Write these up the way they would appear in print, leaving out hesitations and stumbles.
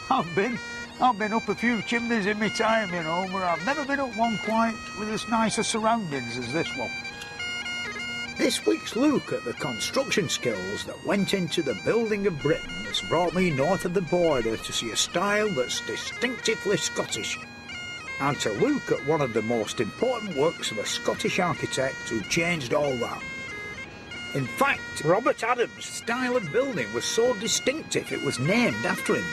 I've been up a few chimneys in my time, you know, but I've never been up one quite with as nice a surroundings as this one. This week's look at the construction skills that went into the building of Britain has brought me north of the border to see a style that's distinctively Scottish, and to look at one of the most important works of a Scottish architect who changed all that. In fact, Robert Adams' style of building was so distinctive it was named after him.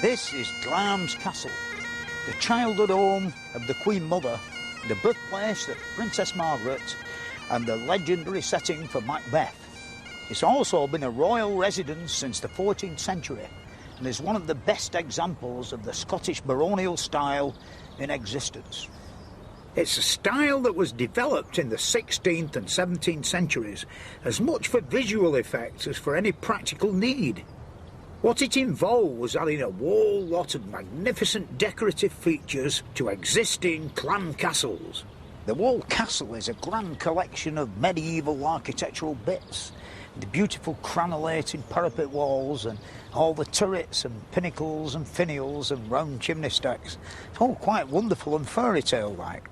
This is Glamis Castle, the childhood home of the Queen Mother, the birthplace of Princess Margaret, and the legendary setting for Macbeth. It's also been a royal residence since the 14th century and is one of the best examples of the Scottish baronial style in existence. It's a style that was developed in the 16th and 17th centuries as much for visual effects as for any practical need. What it involved was adding a whole lot of magnificent decorative features to existing clan castles. The whole castle is a grand collection of medieval architectural bits, the beautiful crenellated parapet walls and all the turrets and pinnacles and finials and round chimney stacks. It's all quite wonderful and fairy tale-like.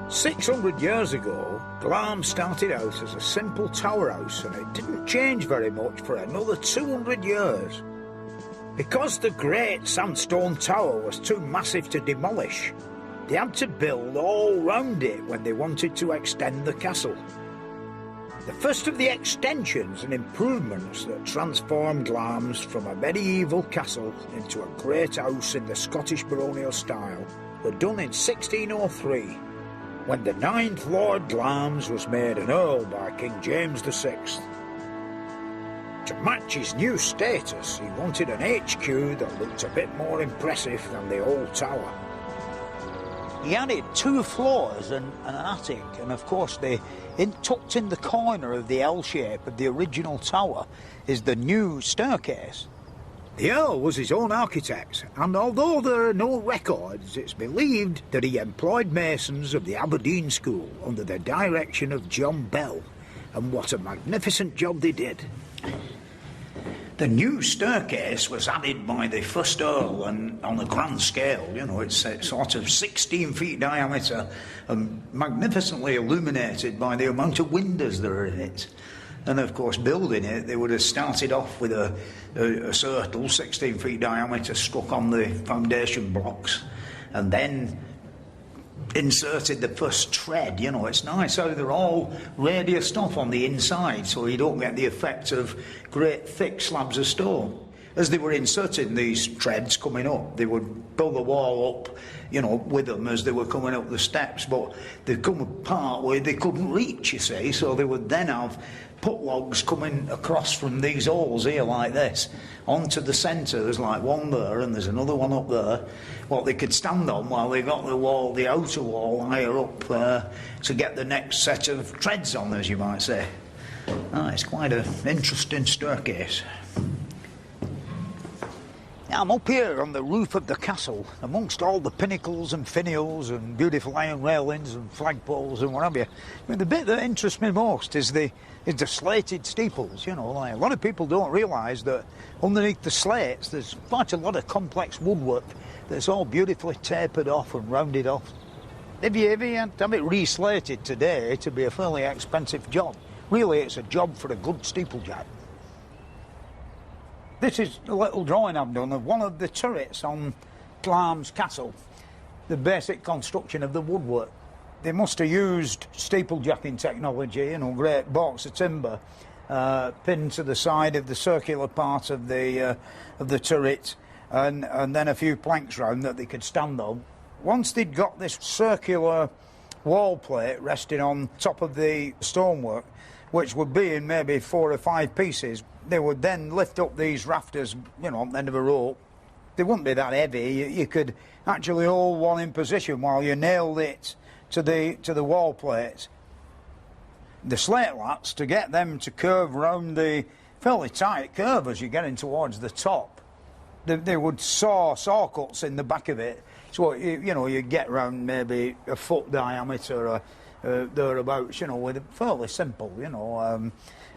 600 years ago, Glamis started out as a simple tower house, and it didn't change very much for another 200 years. Because the great sandstone tower was too massive to demolish, they had to build all round it when they wanted to extend the castle. The first of the extensions and improvements that transformed Glamis from a medieval castle into a great house in the Scottish baronial style were done in 1603. When the 9th Lord Glamis was made an Earl by King James VI. To match his new status, he wanted an HQ that looked a bit more impressive than the old tower. He added 2 floors and an attic, and of course tucked in the corner of the L shape of the original tower is the new staircase. The Earl was his own architect, and although there are no records, it's believed that he employed masons of the Aberdeen School under the direction of John Bell, and what a magnificent job they did. The new staircase was added by the first Earl, and on a grand scale, you know, it's sort of 16 feet diameter and magnificently illuminated by the amount of windows there are in it. And of course, building it, they would have started off with a circle 16 feet diameter stuck on the foundation blocks, and then inserted the first tread. You know, it's nice how they're all radiused off on the inside, so you don't get the effect of great thick slabs of stone. As they were inserting these treads coming up, they would build the wall up, you know, with them as they were coming up the steps, but they'd come a part where they couldn't reach, you see, so they would then have put logs coming across from these holes here like this onto the centre. There's like one there and there's another one up there, what they could stand on while they got the wall, the outer wall higher up to get the next set of treads on, as you might say. It's quite an interesting staircase. I'm up here on the roof of the castle, amongst all the pinnacles and finials and beautiful iron railings and flagpoles and what have you. I mean, the bit that interests me most is the slated steeples. You know, like, a lot of people don't realise that underneath the slates there's quite a lot of complex woodwork that's all beautifully tapered off and rounded off. If you had to have it re-slated today, it'd be a fairly expensive job. Really, it's a job for a good steeplejack. This is a little drawing I've done of one of the turrets on Glamis Castle, the basic construction of the woodwork. They must have used steeplejacking technology, you know, great balks of timber pinned to the side of the circular part of the turret, and then a few planks round that they could stand on. Once they'd got this circular wall plate resting on top of the stonework, which would be in maybe 4 or 5 pieces, they would then lift up these rafters, you know, on the end of a rope. They wouldn't be that heavy. You could actually hold one in position while you nailed it to the wall plate. the slate lats, to get them to curve round the fairly tight curve as you're getting towards the top. They would saw cuts in the back of it, so you know, you get round maybe a foot diameter thereabouts, you know, with it fairly simple, you know,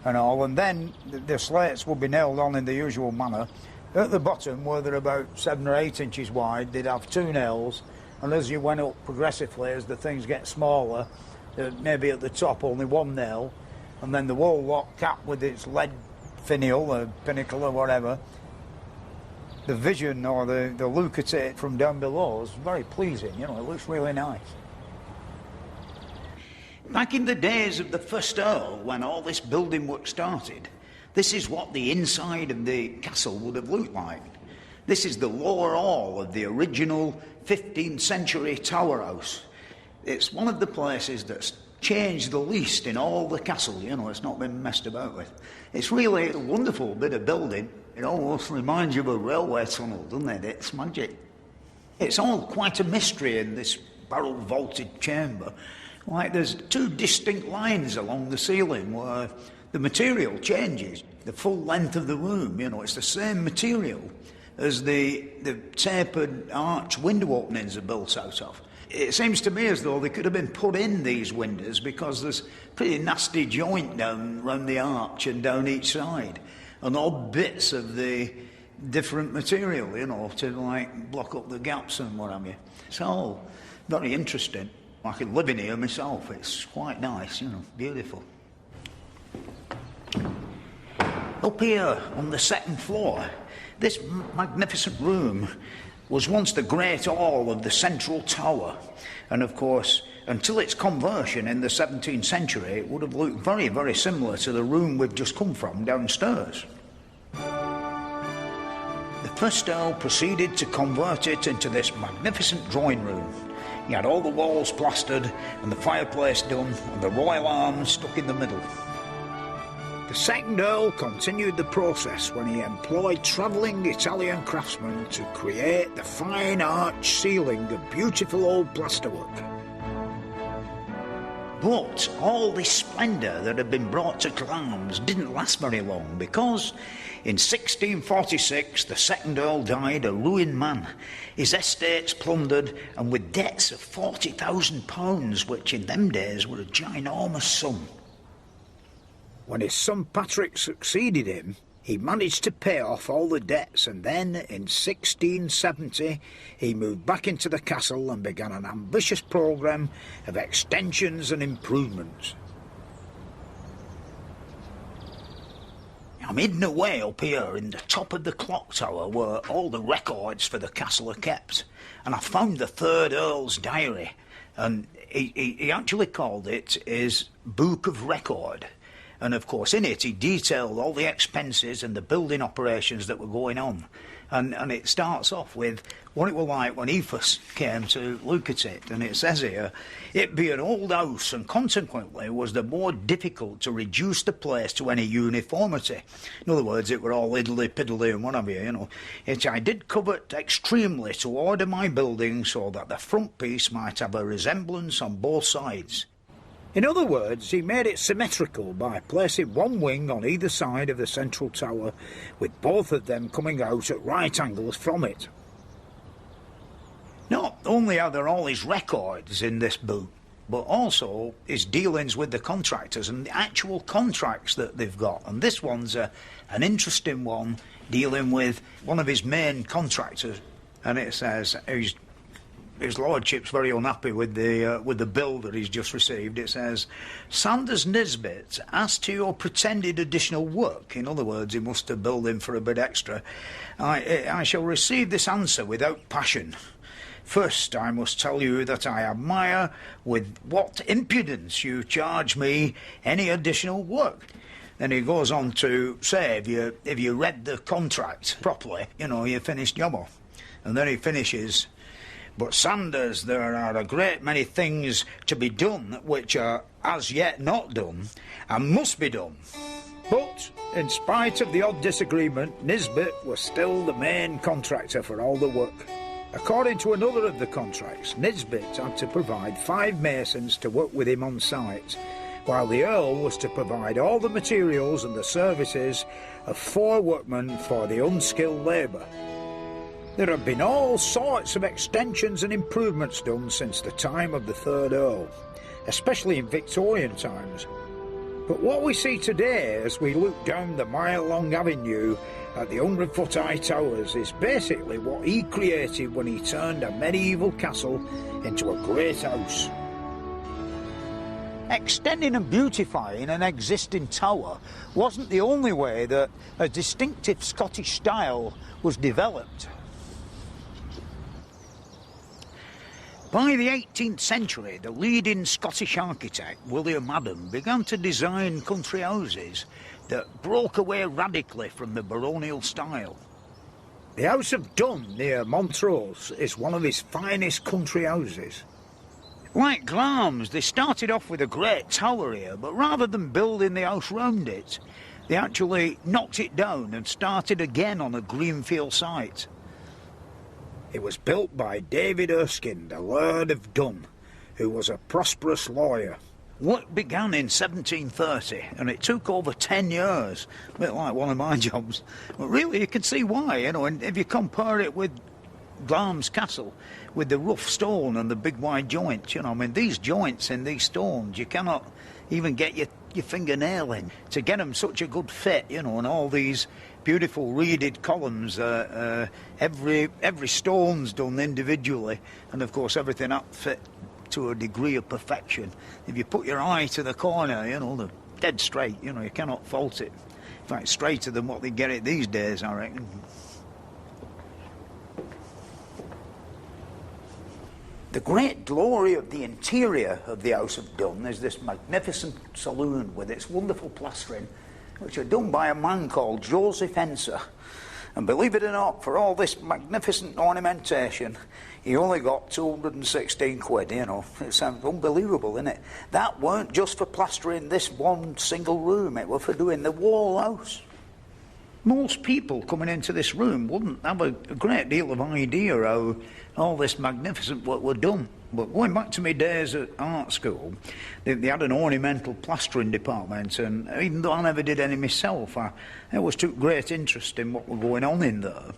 and all. And then the slates would be nailed on in the usual manner. At the bottom, where they're about 7 or 8 inches wide, they'd have 2 nails, and as you went up progressively, as the things get smaller, maybe at the top only 1 nail, and then the wall lock cap with its lead finial or pinnacle or whatever. The vision or the look at it from down below is very pleasing, you know, it looks really nice. Back in the days of the first Earl, when all this building work started, this is what the inside of the castle would have looked like. This is the lower hall of the original 15th century tower house. It's one of the places that's changed the least in all the castle, you know, it's not been messed about with. It's really a wonderful bit of building. It almost reminds you of a railway tunnel, doesn't it? It's magic. It's all quite a mystery in this barrel-vaulted chamber. Like there's 2 distinct lines along the ceiling where the material changes, the full length of the room, you know, it's the same material as the tapered arch window openings are built out of. It seems to me as though they could have been put in, these windows, because there's pretty nasty joint down round the arch and down each side, and odd bits of the different material, you know, to like block up the gaps and what have you. It's all very interesting. I could live in here myself. It's quite nice, you know, beautiful. Up here on the 2nd floor, this magnificent room was once the great hall of the central tower, and of course, until its conversion in the 17th century, it would have looked very, very similar to the room we've just come from downstairs. The first Earl proceeded to convert it into this magnificent drawing room. He had all the walls plastered and the fireplace done and the royal arms stuck in the middle. The 2nd Earl continued the process when he employed travelling Italian craftsmen to create the fine arch ceiling of beautiful old plasterwork. But all this splendour that had been brought to Glamis didn't last very long, because in 1646 the 2nd Earl died a ruined man, his estates plundered, and with debts of £40,000, which in them days were a ginormous sum. When his son Patrick succeeded him, he managed to pay off all the debts, and then in 1670 he moved back into the castle and began an ambitious programme of extensions and improvements. I'm hidden away up here in the top of the clock tower where all the records for the castle are kept, and I found the 3rd Earl's diary, and he actually called it his Book of Record. And of course in it he detailed all the expenses and the building operations that were going on. And it starts off with what it was like when he first came to look at it. And it says here, it be an old house, and consequently was the more difficult to reduce the place to any uniformity. In other words, it were all iddly-piddly and what have you, you know. Yet I did covet extremely to order my building so that the front piece might have a resemblance on both sides. In other words, he made it symmetrical by placing one wing on either side of the central tower, with both of them coming out at right angles from it. Not only are there all his records in this book, but also his dealings with the contractors and the actual contracts that they've got. And this one's an interesting one, dealing with one of his main contractors. And it says his lordship's very unhappy with the bill that he's just received. It says, Sanders Nisbet, as to your pretended additional work, in other words, he must have billed him for a bit extra, I shall receive this answer without passion. First, I must tell you that I admire with what impudence you charge me any additional work. Then he goes on to say, if you read the contract properly, you know, you finished job off. And then he finishes, but Sanders, there are a great many things to be done which are as yet not done and must be done. But, in spite of the odd disagreement, Nisbet was still the main contractor for all the work. According to another of the contracts, Nisbet had to provide 5 masons to work with him on site, while the Earl was to provide all the materials and the services of 4 workmen for the unskilled labour. There have been all sorts of extensions and improvements done since the time of the 3rd Earl, especially in Victorian times. But what we see today as we look down the mile-long avenue at the 100-foot high towers is basically what he created when he turned a medieval castle into a great house. Extending and beautifying an existing tower wasn't the only way that a distinctive Scottish style was developed. By the 18th century, the leading Scottish architect, William Adam, began to design country houses that broke away radically from the baronial style. The House of Dun near Montrose is one of his finest country houses. Like Glamis, they started off with a great tower here, but rather than building the house round it, they actually knocked it down and started again on a greenfield site. It was built by David Erskine, the Laird of Dun, who was a prosperous lawyer. Work began in 1730, and it took over 10 years, a bit like one of my jobs. But really, you can see why, and if you compare it with Glamis Castle, with the rough stone and the big wide joints, these joints in these stones, you cannot even get your fingernail in to get them such a good fit, and all these beautiful reeded columns, every stone's done individually, and of course everything up fit to a degree of perfection. If you put your eye to the corner, they're dead straight, you cannot fault it. In fact, straighter than what they get it these days, I reckon. The great glory of the interior of the House of Dun is this magnificent saloon with its wonderful plastering, which are done by a man called Joseph Enser. And believe it or not, for all this magnificent ornamentation, he only got 216 quid, It sounds unbelievable, innit? That weren't just for plastering this one single room, it was for doing the whole house. Most people coming into this room wouldn't have a great deal of idea how all this magnificent work were done. But going back to my days at art school, they had an ornamental plastering department, and even though I never did any myself, I always took great interest in what were going on in there.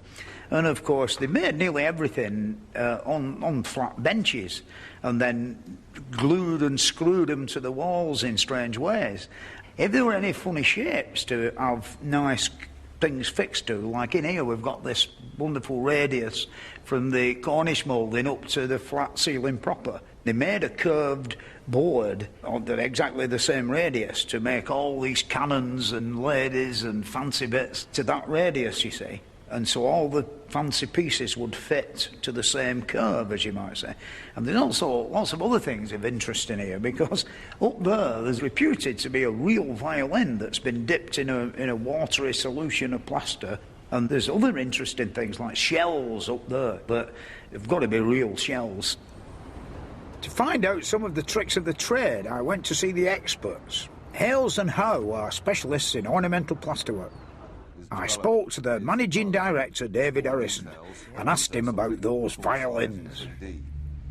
And of course, they made nearly everything on flat benches, and then glued and screwed them to the walls in strange ways. If there were any funny shapes to have nice things fixed to, like in here we've got this wonderful radius from the Cornish moulding up to the flat ceiling proper. They made a curved board on exactly the same radius to make all these cannons and ladies and fancy bits to that radius, you see. And so all the fancy pieces would fit to the same curve, as you might say. And there's also lots of other things of interest in here, because up there's reputed to be a real violin that's been dipped in a watery solution of plaster. And there's other interesting things like shells up there, but they've got to be real shells. To find out some of the tricks of the trade, I went to see the experts. Hales and Howe are specialists in ornamental plasterwork. I spoke to the managing director, David Harrison, and asked him about those violins.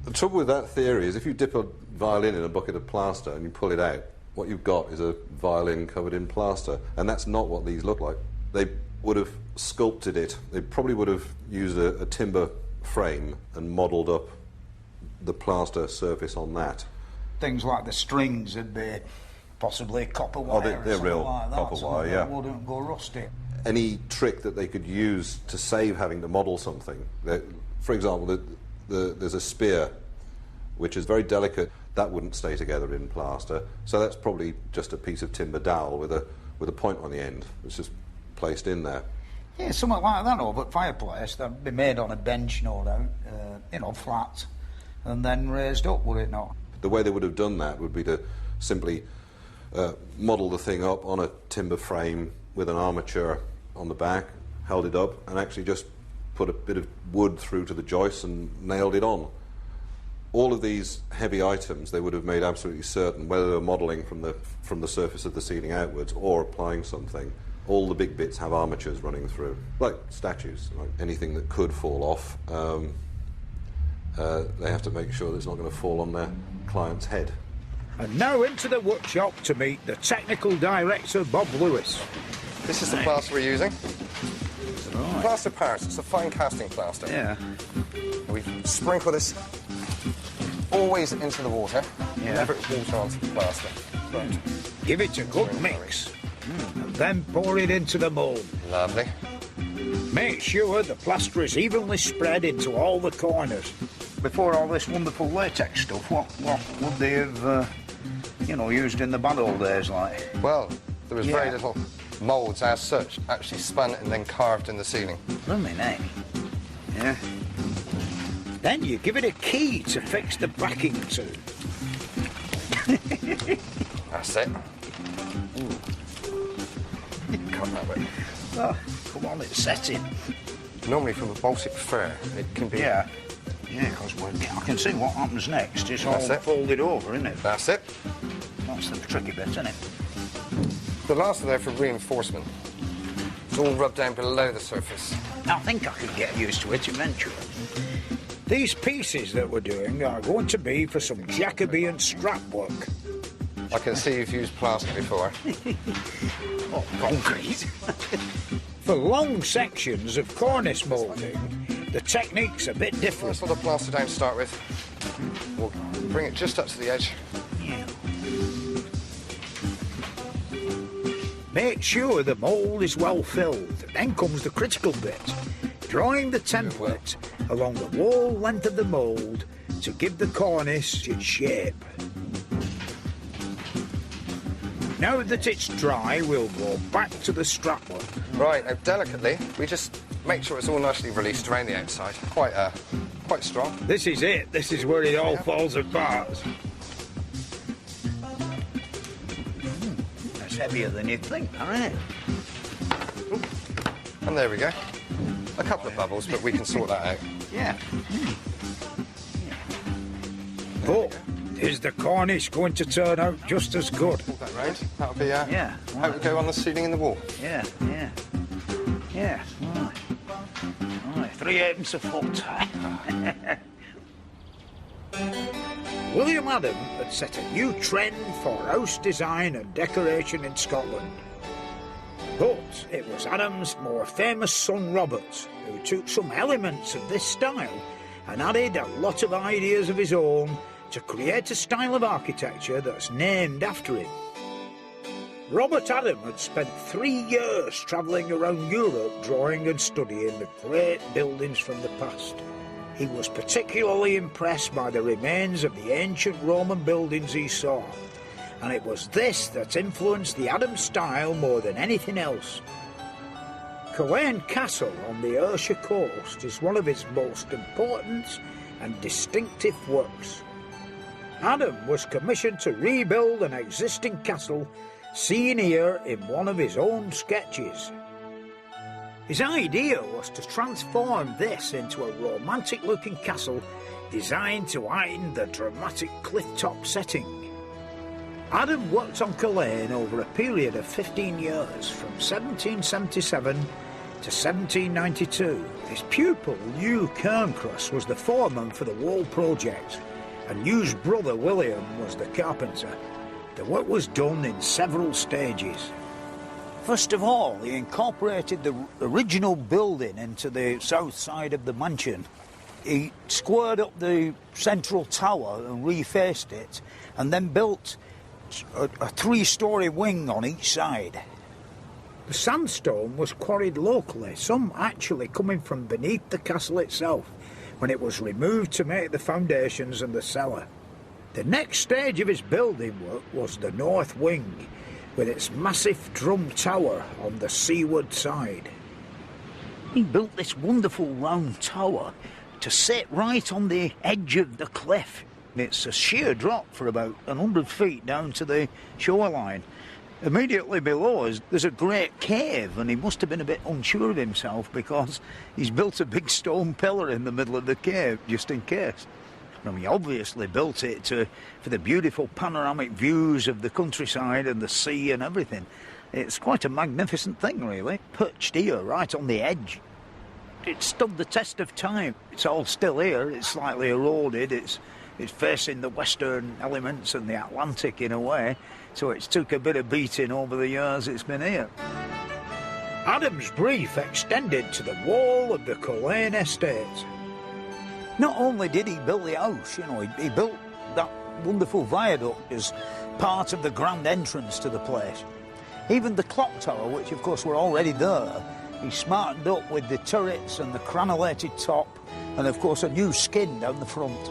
The trouble with that theory is if you dip a violin in a bucket of plaster and you pull it out, what you've got is a violin covered in plaster, and that's not what these look like. They would have sculpted it. They probably would have used a timber frame and modelled up the plaster surface on that. Things like the strings would be possibly copper wire. They're real like that, copper wire, yeah. They wouldn't go rusty. Any trick that they could use to save having to model something. For example, there's a spear, which is very delicate. That wouldn't stay together in plaster. So that's probably just a piece of timber dowel with a point on the end. It's just placed in there. Yeah, something like that over at fireplace. That'd be made on a bench, no doubt, flat, and then raised up, would it not? The way they would have done that would be to simply model the thing up on a timber frame with an armature on the back, held it up, and actually just put a bit of wood through to the joists and nailed it on. All of these heavy items, they would have made absolutely certain, whether they were modelling from the surface of the ceiling outwards or applying something, all the big bits have armatures running through, like statues, like anything that could fall off. They have to make sure that it's not going to fall on their client's head. And now into the workshop to meet the technical director, Bob Lewis. This is the plaster we're using. Right. Plaster Paris, it's a fine casting plaster. Yeah. We sprinkle this always into the water, Yeah. never water onto the plaster. Right. Give it a good mix, and then pour it into the mould. Lovely. Make sure the plaster is evenly spread into all the corners. Before all this wonderful latex stuff, what would they have, used in the bad old days, like? Well, there was very Yeah. little moulds as such, actually spun and then carved in the ceiling. Blooming, eh? Yeah. Then you give it a key to fix the backing to. That's it. Cut that bit. Oh, come on, it's setting. Normally from a Baltic fir, it can be... Yeah. Yeah, because I can see what happens next. It's all That's it. folded over, isn't it? That's it. That's the tricky bit, isn't it? The last are there for reinforcement. It's all rubbed down below the surface. I think I could get used to it eventually. These pieces that we're doing are going to be for some Jacobean strap work. I can see you've used plaster before. Oh, concrete. For long sections of cornice moulding, the technique's a bit different. First of all, the plaster down to start with. We'll bring it just up to the edge. Yeah. Make sure the mould is well filled. Then comes the critical bit, drawing the template along the whole length of the mould to give the cornice its shape. Now that it's dry, we'll go back to the strap work. Right, now delicately, we just make sure it's all nicely released around the outside. Quite strong. This is it. This is where it all falls apart. That's heavier than you'd think, isn't it? And there we go. A couple of bubbles, but we can sort that out. Yeah. But is the cornice going to turn out just as good? Pull that round. That'll be Yeah. how it would go on the ceiling and the wall. Yeah, yeah. Yeah, right. Right, 3/8 a foot. William Adam had set a new trend for house design and decoration in Scotland. But it was Adam's more famous son Robert who took some elements of this style and added a lot of ideas of his own to create a style of architecture that's named after him. Robert Adam had spent 3 years travelling around Europe drawing and studying the great buildings from the past. He was particularly impressed by the remains of the ancient Roman buildings he saw, and it was this that influenced the Adam style more than anything else. Culzean Castle on the Ayrshire coast is one of his most important and distinctive works. Adam was commissioned to rebuild an existing castle seen here in one of his own sketches. His idea was to transform this into a romantic-looking castle designed to heighten the dramatic cliff-top setting. Adam worked on Culzean over a period of 15 years, from 1777 to 1792. His pupil, Hugh Cairncross, was the foreman for the whole project, and Hugh's brother William was the carpenter. The work was done in several stages. First of all, he incorporated the original building into the south side of the mansion. He squared up the central tower and refaced it, and then built a 3-storey wing on each side. The sandstone was quarried locally, some actually coming from beneath the castle itself, when it was removed to make the foundations and the cellar. The next stage of his building work was the north wing, with its massive drum tower on the seaward side. He built this wonderful round tower to sit right on the edge of the cliff. It's a sheer drop for about 100 feet down to the shoreline. Immediately below us, there's a great cave, and he must have been a bit unsure of himself because he's built a big stone pillar in the middle of the cave, just in case. And he obviously built it for the beautiful panoramic views of the countryside and the sea and everything. It's quite a magnificent thing, really, perched here, right on the edge. It stood the test of time. It's all still here, it's slightly eroded, it's It's facing the western elements and the Atlantic in a way, so it's took a bit of beating over the years it's been here. Adam's brief extended to the wall of the Culzean estate. Not only did he build the house, you know, he built that wonderful viaduct as part of the grand entrance to the place. Even the clock tower, which of course were already there, he smartened up with the turrets and the crenelated top, and of course a new skin down the front.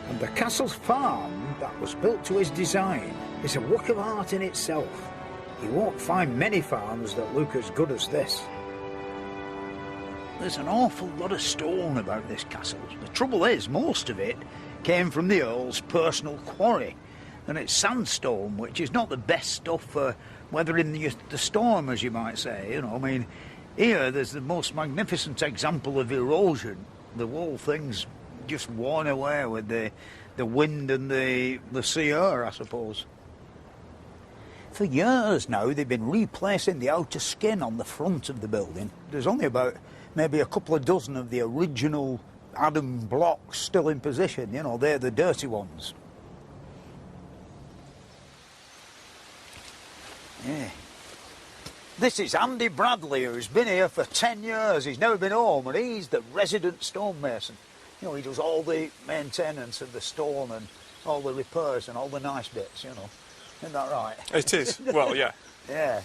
And the castle's farm that was built to his design is a work of art in itself. You won't find many farms that look as good as this. There's an awful lot of stone about this castle. The trouble is, most of it came from the Earl's personal quarry, and it's sandstone, which is not the best stuff for weathering the storm, as you might say. You know, I mean, here there's the most magnificent example of erosion. The whole thing's just worn away with the wind and the sea air, I suppose. For years now, they've been replacing the outer skin on the front of the building. There's only about maybe a couple of dozen of the original Adam blocks still in position. You know, they're the dirty ones. Yeah. This is Andy Bradley, who's been here for 10 years. He's never been home, and he's the resident stonemason. You know, he does all the maintenance of the stone and all the repairs and all the nice bits, you know. Isn't that right? It is. Well, yeah. Yeah.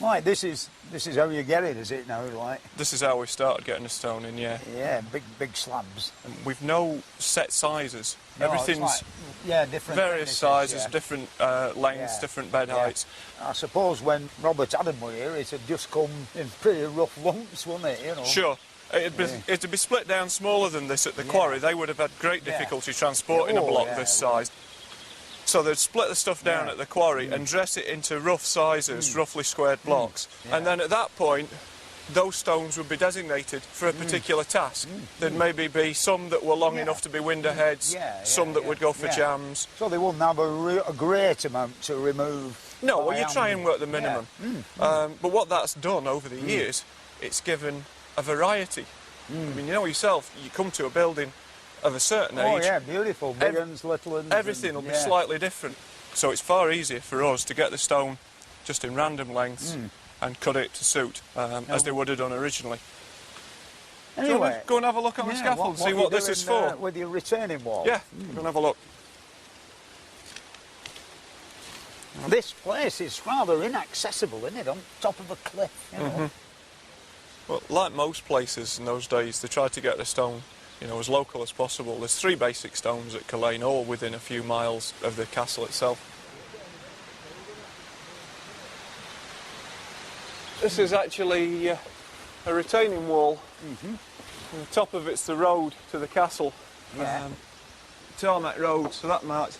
Right, this is how you get it, is it now, like? This is how we started getting the stone in, yeah. Yeah, big slabs. We've no set sizes. No, Everything's like, yeah, different various sizes, yeah. different lengths, Yeah. different bed Yeah. heights. I suppose when Robert Adam were here, it had just come in pretty rough lumps, wouldn't it, you know? Sure. It'd be split down smaller than this at the quarry. They would have had great difficulty transporting a block this size. So they'd split the stuff down at the quarry and dress it into rough sizes, roughly squared blocks. And then at that point, those stones would be designated for a particular task. There'd maybe be some that were long enough to be window heads, some that would go for jambs. So they wouldn't have a great amount to remove. No, well, you try and work the minimum. But what that's done over the years, it's given a variety. I mean, you know yourself, you come to a building of a certain age. Oh yeah, beautiful, big ones, little ones. Everything will be slightly different. So it's far easier for us to get the stone just in random lengths and cut it to suit, as they would have done originally. Anyway, go and have a look on the scaffold and see what this is for. With your retaining wall. Yeah, go and have a look. This place is rather inaccessible, isn't it? On top of a cliff, you know. Well, like most places in those days, they tried to get the stone, you know, as local as possible. There's 3 basic stones at Culzean, all within a few miles of the castle itself. This is actually a retaining wall. On the top of it's the road to the castle. Tarmac road, so that might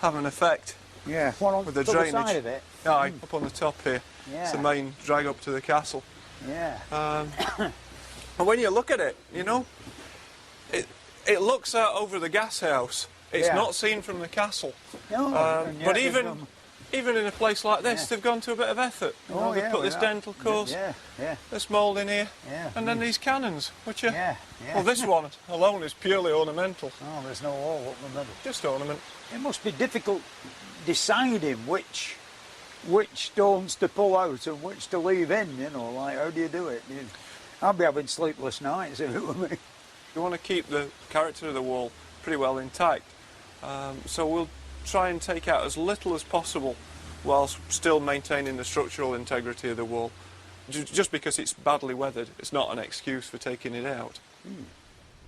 have an effect. Yeah, with the drainage. Side of it. Aye, up on the top here. Yeah. It's the main drag up to the castle. Yeah. And when you look at it, you know, it looks out over the gas house. It's not seen from the castle. No, but even in a place like this, they've gone to a bit of effort. You know, they've put this dental course, this mould in here, and then these cannons, which are... Well, this one alone is purely ornamental. Oh, there's no wall up the middle. Just ornament. It must be difficult deciding which stones to pull out and which to leave in, you know, like, how do you do it? I'll be having sleepless nights if it were me. You want to keep the character of the wall pretty well intact, so we'll try and take out as little as possible whilst still maintaining the structural integrity of the wall. Just because it's badly weathered, it's not an excuse for taking it out.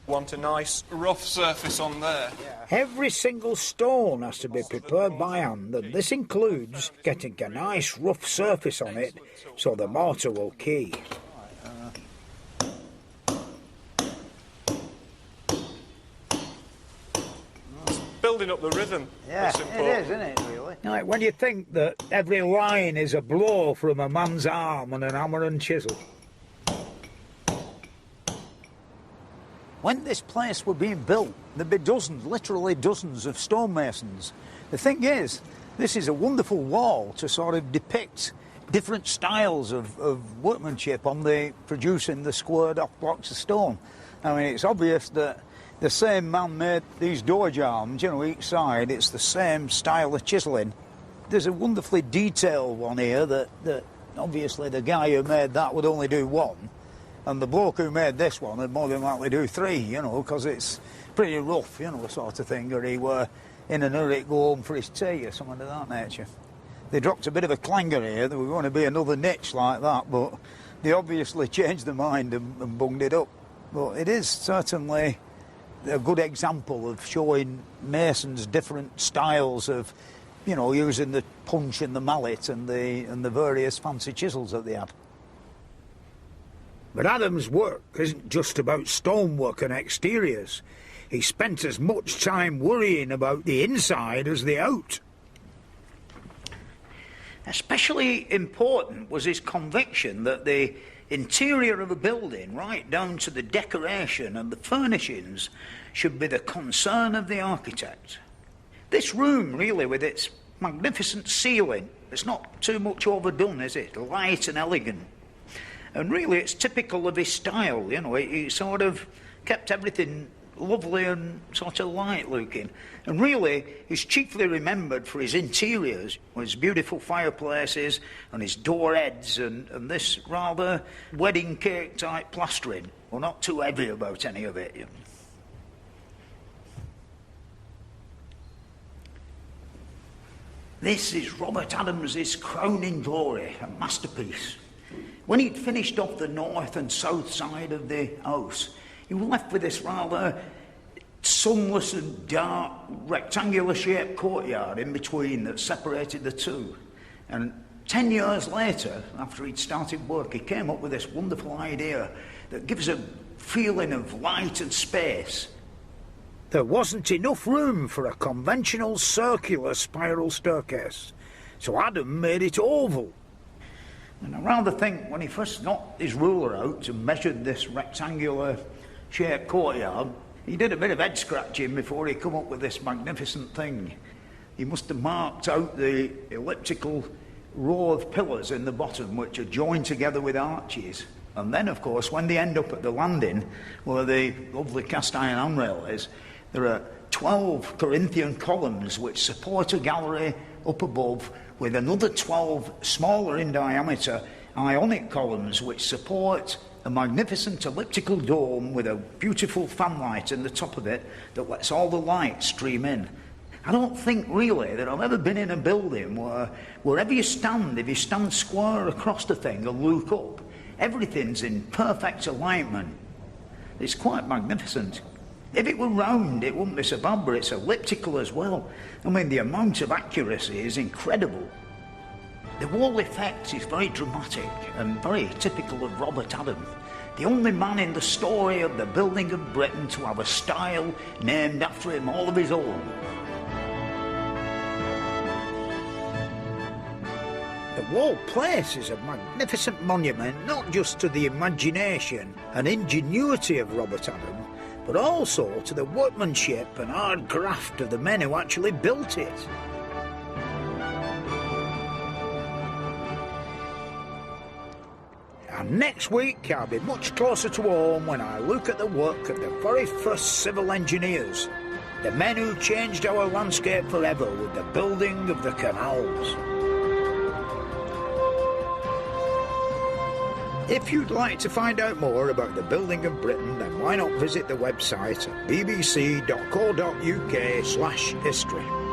Want a nice rough surface on there. Every single stone has to be prepared by hand, and this includes getting a nice rough surface on it so the mortar will key. Building up the rhythm. Yeah, it is, isn't it, really? Like when you think that every line is a blow from a man's arm and an hammer and chisel. When this place were being built, there'd be dozens, literally dozens of stonemasons. The thing is, this is a wonderful wall to sort of depict different styles of workmanship on producing the squared off blocks of stone. I mean, it's obvious that The same man made these door jambs, you know, each side. It's the same style of chiselling. There's a wonderfully detailed one here that obviously the guy who made that would only do one, and the bloke who made this one would more than likely do three, you know, because it's pretty rough, you know, sort of thing, or he were in a hurry to go home for his tea or something of that nature. They dropped a bit of a clanger here. There was going to be another niche like that, but they obviously changed their mind and bunged it up. But it is certainly a good example of showing masons different styles of, you know, using the punch and the mallet and the various fancy chisels that they had. But Adam's work isn't just about stonework and exteriors. He spent as much time worrying about the inside as the out. Especially important was his conviction that the interior of a building, right down to the decoration and the furnishings, should be the concern of the architect. This room, really, with its magnificent ceiling, it's not too much overdone, is it? Light and elegant. And really, it's typical of his style, you know, he sort of kept everything lovely and sort of light-looking. And really, he's chiefly remembered for his interiors, his beautiful fireplaces and his door heads and this rather wedding cake-type plastering. Well, not too heavy about any of it, you know. This is Robert Adams's crowning glory, a masterpiece. When he'd finished off the north and south side of the house, he was left with this rather sunless and dark, rectangular-shaped courtyard in between that separated the two. And 10 years later, after he'd started work, he came up with this wonderful idea that gives a feeling of light and space. There wasn't enough room for a conventional circular spiral staircase, so Adam made it oval. And I rather think when he first got his ruler out and measured this rectangular-shaped courtyard, he did a bit of head-scratching before he come up with this magnificent thing. He must have marked out the elliptical row of pillars in the bottom, which are joined together with arches. And then, of course, when they end up at the landing, where the lovely cast-iron handrail is, there are 12 Corinthian columns which support a gallery up above, with another 12 smaller in diameter Ionic columns which support a magnificent elliptical dome with a beautiful fanlight in the top of it that lets all the light stream in. I don't think really that I've ever been in a building where wherever you stand, if you stand square across the thing and look up, everything's in perfect alignment. It's quite magnificent. If it were round, it wouldn't be so bad, but it's elliptical as well. I mean, the amount of accuracy is incredible. The wall effect is very dramatic and very typical of Robert Adam, the only man in the story of the building of Britain to have a style named after him all of his own. The Wall Place is a magnificent monument not just to the imagination and ingenuity of Robert Adam, but also to the workmanship and hard graft of the men who actually built it. And next week I'll be much closer to home when I look at the work of the very first civil engineers, the men who changed our landscape forever with the building of the canals. If you'd like to find out more about the building of Britain, then why not visit the website at bbc.co.uk/history.